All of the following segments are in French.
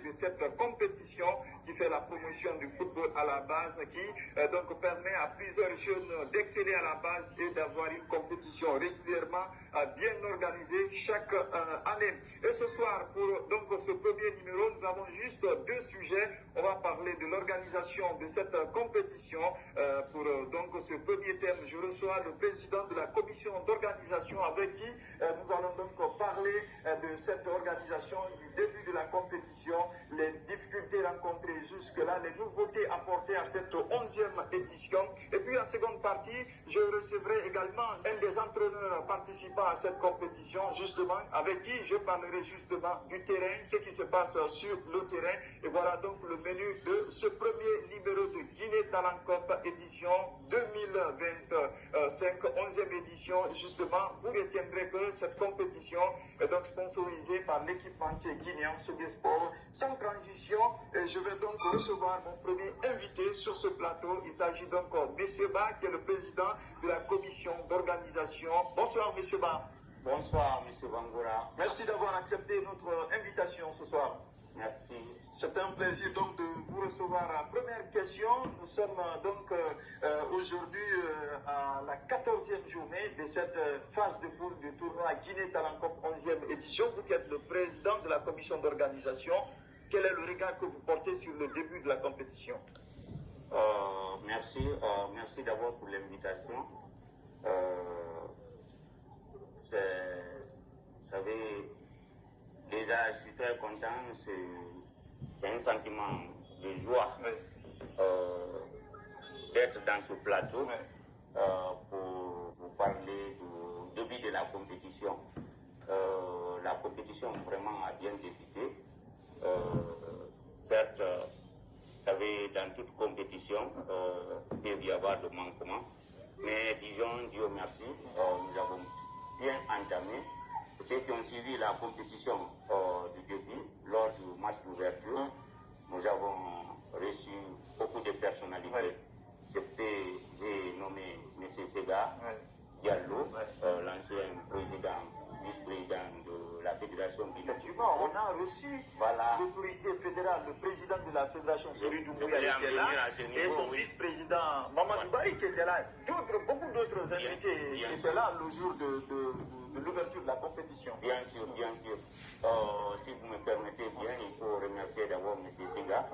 de cette compétition qui fait la promotion du football à la base, qui donc permet à plusieurs jeunes d'exceller à la base et d'avoir une compétition régulièrement bien organisée chaque année. Et ce soir, pour donc ce premier numéro, nous avons juste deux sujets. On va parler de l'organisation de cette compétition. Pour donc ce premier thème, je reçois le président de la commission d'organisation avec qui nous allons donc parler de cette organisation, du début de la compétition, les difficultés rencontrées jusque-là, les nouveautés apportées à cette 11e édition. Et puis en seconde partie, je recevrai également un des entraîneurs participant à cette compétition, justement, avec qui je parlerai justement du terrain, ce qui se passe sur le terrain. Et voilà donc le menu de ce premier numéro de Guinée Talent Cup édition 2025, 11e édition. Justement, vous retiendrez que cette compétition est donc sponsorisée par l'équipementier guinéen Sobe Sport. Sans transition, je vais donc recevoir mon premier invité sur ce plateau. Il s'agit donc de M. Ba, qui est le président de la commission d'organisation. Bonsoir M. Ba. Bonsoir M. Bangoura. Merci d'avoir accepté notre invitation ce soir. Merci. C'est un plaisir donc de vous recevoir. Première question, nous sommes donc aujourd'hui à la 14e journée de cette phase de poule du tournoi Guinée Talent Cup 11e édition. Vous qui êtes le président de la commission d'organisation, quel est le regard que vous portez sur le début de la compétition? Merci, merci d'abord pour l'invitation. Vous savez, déjà, je suis très content. C'est un sentiment de joie d'être dans ce plateau pour vous parler du début de la compétition. La compétition vraiment a bien débuté. Certes, vous savez, dans toute compétition, il peut y avoir de manquements. Mais disons, Dieu merci, nous avons bien entamé. Ceux qui ont suivi la compétition du début, lors du match d'ouverture, nous avons reçu beaucoup de personnalités. Je peux nommer M. Sega Diallo, l'ancien président, vice-président de la Fédération guinéenne. Effectivement, on a reçu l'autorité fédérale, le président de la Fédération, Cyril Doumbouya, qui était là, et son vice-président Mamadou Bari qui était là, beaucoup d'autres invités qui étaient là le jour de l'ouverture de la compétition. Bien sûr, bien sûr. Si vous me permettez bien, il faut remercier d'abord M. Sega,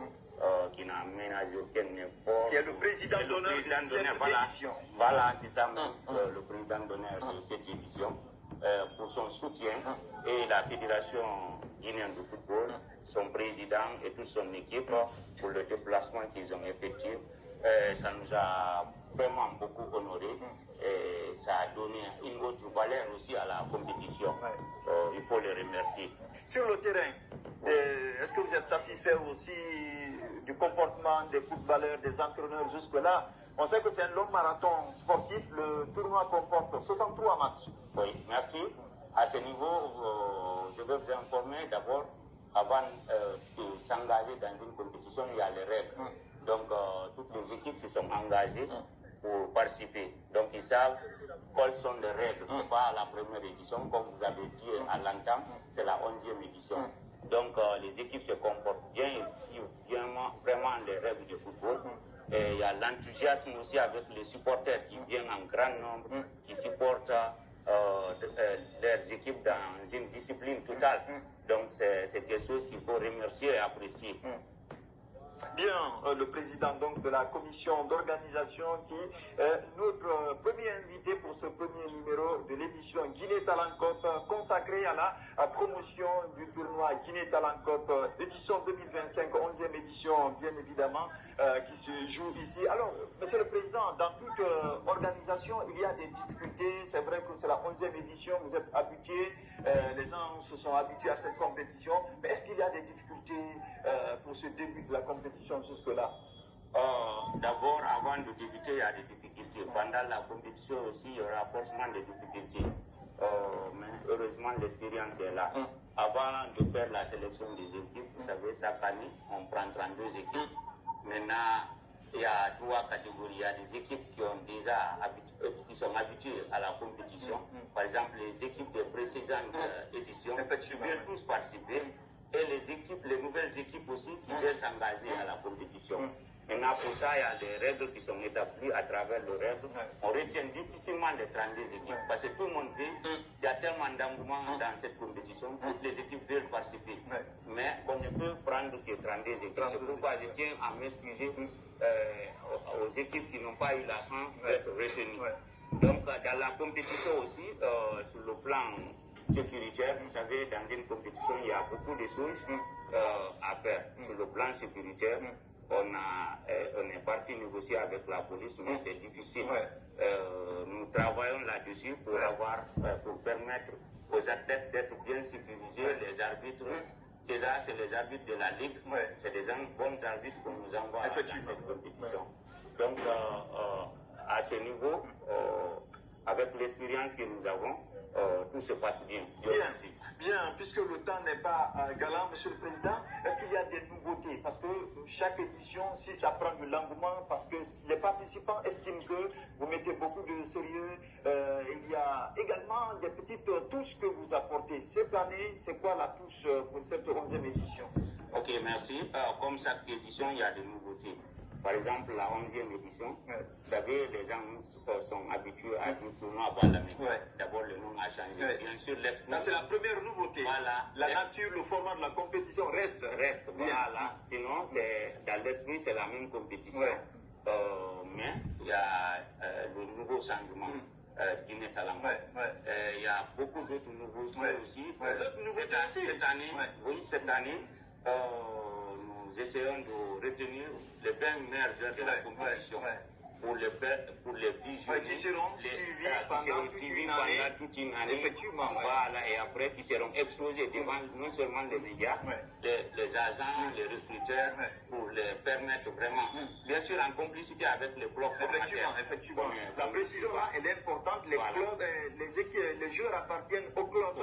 qui n'a ménagé aucun effort. Qui est le président d'honneur de cette édition. Voilà, c'est ça, le président d'honneur de cette édition. Pour son soutien, et la Fédération guinéenne de football, son président et toute son équipe pour le déplacement qu'ils ont effectué. Ça nous a vraiment beaucoup honoré et ça a donné une autre valeur aussi à la compétition. Il faut les remercier. Sur le terrain, est-ce que vous êtes satisfait aussi du comportement des footballeurs, des entraîneurs jusque-là? On sait que c'est un long marathon sportif. Le tournoi comporte 63 matchs. Oui, merci. À ce niveau, je vais vous informer d'abord, avant de s'engager dans une compétition, il y a les règles. Donc, toutes les équipes se sont engagées pour participer. Donc, ils savent quelles sont les règles. Ce n'est pas la première édition, comme vous avez dit à l'entame, c'est la 11e édition. Donc, les équipes se comportent bien et suivent vraiment les règles de football. Et il y a l'enthousiasme aussi avec les supporters qui viennent en grand nombre, qui supportent leurs équipes dans une discipline totale. Donc c'est quelque chose qu'il faut remercier et apprécier. Bien, le président donc de la commission d'organisation qui est notre premier invité pour ce premier numéro de l'édition Guinée Talent Cup consacrée à la promotion du tournoi Guinée Talent Cup édition 2025, 11e édition bien évidemment qui se joue ici. Alors, monsieur le président, dans toute organisation, il y a des difficultés. C'est vrai que c'est la 11e édition, vous êtes habitués, les gens se sont habitués à cette compétition, mais est-ce qu'il y a des difficultés pour ce début de la compétition jusque-là? D'abord, avant de débuter, il y a des difficultés. Pendant la compétition aussi, il y aura forcément des difficultés. Mais heureusement, l'expérience est là. Avant de faire la sélection des équipes, vous savez, chaque année, on prend 32 équipes. Maintenant, il y a 3 catégories. Il y a des équipes qui sont habituées à la compétition. Par exemple, les équipes des précédentes éditions viennent tous participer. et les équipes, les nouvelles équipes aussi qui veulent s'engager à la compétition. Maintenant, pour ça, il y a des règles qui sont établies à travers les règles. On retient difficilement les 32 équipes parce que tout le monde dit qu'il y a tellement d'engouement dans cette compétition, toutes les équipes veulent participer. Mais on ne peut prendre que 32 équipes. C'est pourquoi je tiens à m'excuser aux équipes qui n'ont pas eu la chance d'être retenues. Donc, dans la compétition aussi, sur le plan sécuritaire, vous savez, dans une compétition, il y a beaucoup de choses à faire. Sur le plan sécuritaire, on est parti négocier avec la police, mais c'est difficile. Nous travaillons là-dessus pour permettre aux athlètes d'être bien sécurisés, les arbitres. Déjà, c'est les arbitres de la Ligue, c'est des bons arbitres qu'on nous envoie à cette compétition. Donc, à ce niveau, avec l'expérience que nous avons, tout se passe bien. Bien, puisque le temps n'est pas galant, Monsieur le Président, est-ce qu'il y a des nouveautés? Parce que chaque édition, si ça prend de l'engouement, parce que les participants estiment que vous mettez beaucoup de sérieux, il y a également des petites touches que vous apportez. Cette année, c'est quoi la touche pour cette 11e édition? Ok, merci. Comme chaque édition, il y a des nouveautés. Par exemple, la 11e édition, vous savez, les gens sont habitués à du tournoi à balle à main. D'abord, le nom a changé. Bien sûr, l'esprit. Ça, c'est la première nouveauté. Voilà. La nature, le format de la compétition reste. Voilà. Sinon, dans l'esprit, c'est la même compétition. Mais il y a le nouveau changement. Guinée Talent. Il y a beaucoup d'autres nouveautés aussi. Cette année, nous essayons de retenir les 20 meilleurs joueurs de la compétition pour les visionner, qui seront suivis pendant toute une année. Effectivement. Voilà, et après qui seront exposés devant non seulement les médias, les agents, les recruteurs, pour les permettre vraiment, bien sûr en complicité avec les blocs formateurs. Effectivement. La précision là, elle est importante. Les clubs, les joueurs appartiennent au club.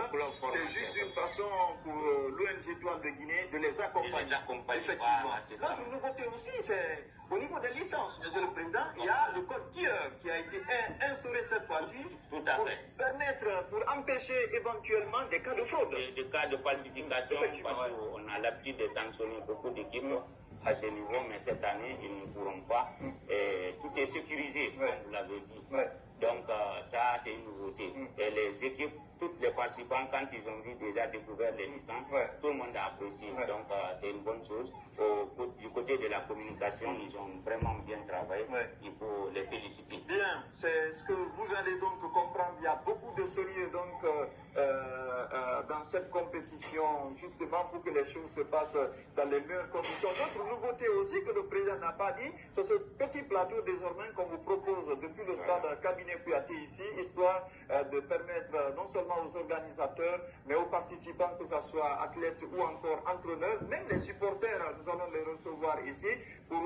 C'est juste une façon pour l'ONG Étoile de Guinée de les accompagner. Effectivement. L'autre nouveauté aussi, c'est au niveau des licences, Monsieur le Président, il y a le code qui a été instauré cette fois-ci pour empêcher éventuellement des cas de fraude. Des cas de falsification, parce qu'on a l'habitude de sanctionner beaucoup d'équipes à ce niveau, mais cette année, ils ne pourront pas. Tout est sécurisé, comme vous l'avez dit. Donc, ça, c'est une nouveauté. Et les équipes, tous les participants, quand ils ont vu déjà découvert les licences, tout le monde a apprécié. Donc, c'est une bonne chose. Du côté de la communication, ils ont vraiment bien travaillé. Il faut les féliciter. Bien, c'est ce que vous allez donc comprendre. Il y a beaucoup de sérieux donc, dans cette compétition, justement pour que les choses se passent dans les meilleures conditions. D'autres nouveautés aussi que le président n'a pas dit, c'est ce petit plateau désormais qu'on vous propose depuis le stade cabinet Kouyaté ici, histoire de permettre non seulement aux organisateurs, mais aux participants, que ce soit athlètes ou encore entraîneurs, même les supporters, nous allons les recevoir ici pour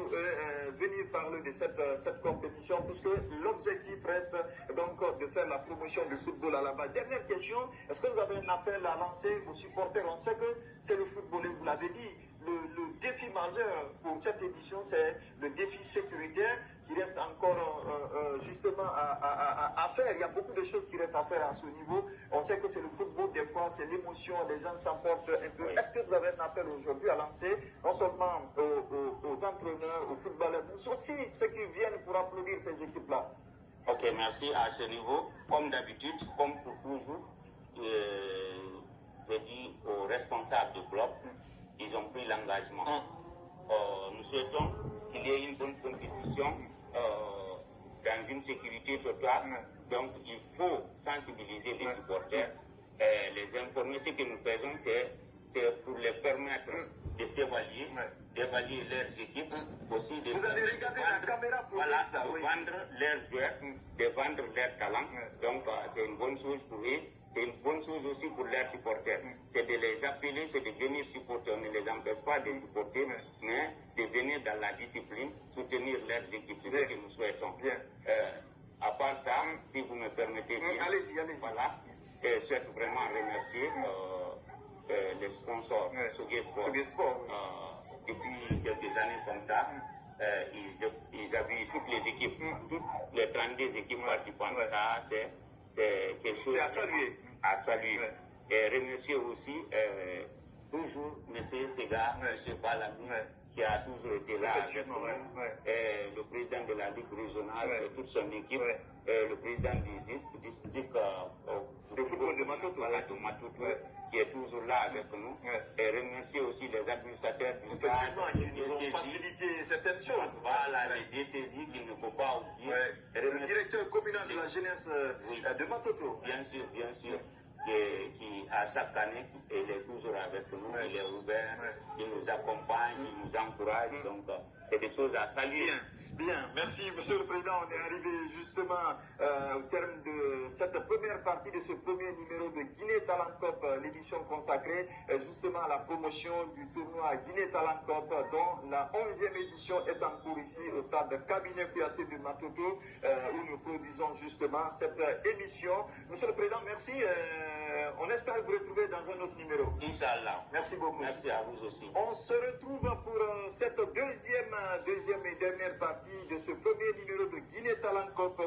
venir parler de cette compétition, puisque l'objectif reste donc de faire la promotion du football à la base. Dernière question, est-ce que vous avez un appel à lancer aux supporters? On sait que c'est le football, et vous l'avez dit, le défi majeur pour cette édition, c'est le défi sécuritaire qui reste encore justement à faire. Il y a beaucoup de choses qui restent à faire à ce niveau. On sait que c'est le football, des fois c'est l'émotion, les gens s'emportent un peu. Est-ce que vous avez un appel aujourd'hui à lancer, non seulement aux entraîneurs, aux footballeurs, mais aussi ceux qui viennent pour applaudir ces équipes-là? Ok, merci. À ce niveau, comme d'habitude, comme pour toujours, je dis aux responsables du club, ils ont pris l'engagement. Nous souhaitons qu'il y ait une bonne compétition dans une sécurité totale. Donc, il faut sensibiliser les supporters, les informer. Ce que nous faisons, c'est pour les permettre de s'évaluer, d'évaluer leurs équipes, aussi de vous allez regarder la caméra pour ça, vendre leurs joueurs, de vendre leurs talents. Donc, c'est une bonne chose pour eux. C'est une bonne chose aussi pour leurs supporters. C'est de les appeler, c'est de venir supporter. On ne les empêche pas de supporter, mais de venir dans la discipline, soutenir leurs équipes. C'est ce que nous souhaitons. À part ça, si vous me permettez bien, allez-y. Voilà, je souhaite vraiment remercier les sponsors Sogué Sport. Depuis quelques années comme ça, ils habillent toutes les équipes, toutes les 32 équipes participantes. Ça, c'est quelque chose à saluer. Et remercier aussi toujours M. Sega, M. Balami, qui a toujours été là avec nous, et le président de la Ligue régionale et toute son équipe, et le président du district de football de Matoto, qui est toujours là avec nous, et remercier aussi les administrateurs du stade, qui nous ont facilité certaines choses. Voilà, les DCJ qu'il ne faut pas oublier. Le directeur communal de la jeunesse de Matoto. Bien sûr. Qui à chaque année, il est toujours avec nous, il est ouvert, il nous accompagne, il nous encourage, donc c'est des choses à saluer. Bien, merci Monsieur le Président. On est arrivé justement au terme de cette première partie de ce premier numéro de Guinée Talent Cup, l'émission consacrée justement à la promotion du tournoi Guinée Talent Cup, dont la 11e édition est en cours ici au stade Cabinet Kouyaté de Matoto, où nous produisons justement cette émission. Monsieur le Président, merci. On espère vous retrouver dans un autre numéro. Inch'Allah. Merci beaucoup. Merci à vous aussi. On se retrouve pour cette deuxième et dernière partie de ce premier numéro de Guinée Talent Cup.